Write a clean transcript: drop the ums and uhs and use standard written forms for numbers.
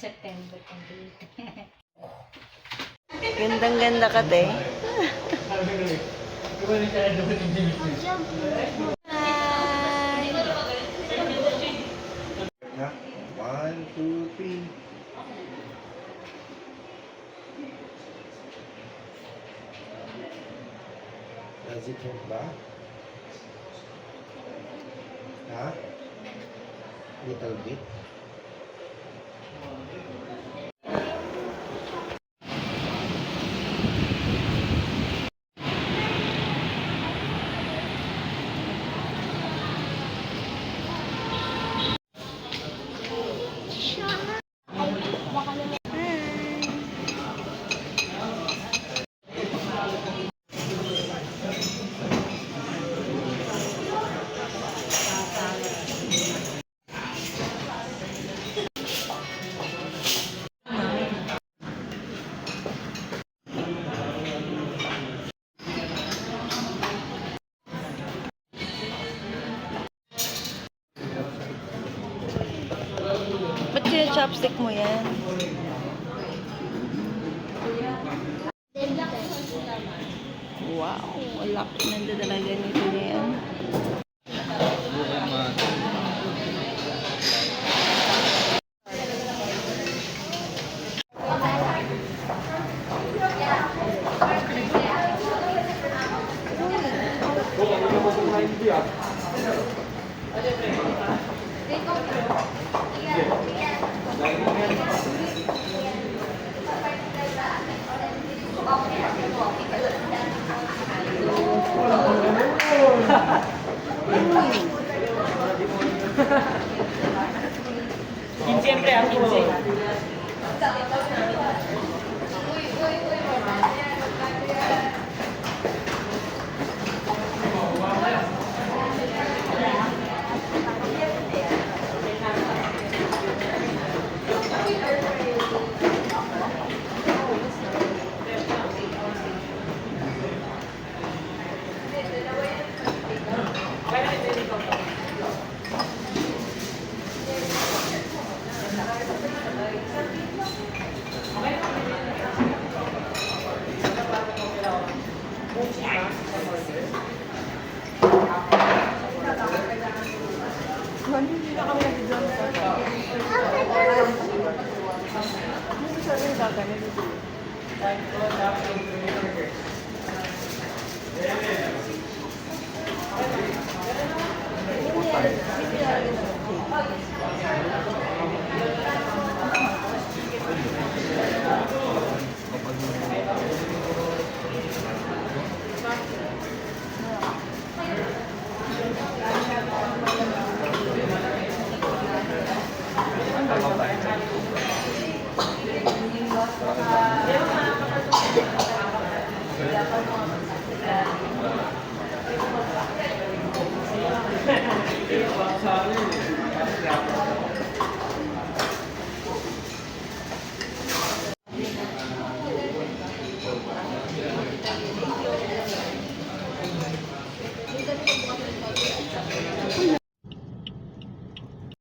September 28. Gandang-ganda ka, te. Hi! One, two, three. Does it hurt ba? Ha? Little bit? Ba't kaya chopstick mo yan? Wow, ang laki ng dadalaga nito yan. Siyempre, ang 15. Hindi na kami nag-drum sa Sa akin,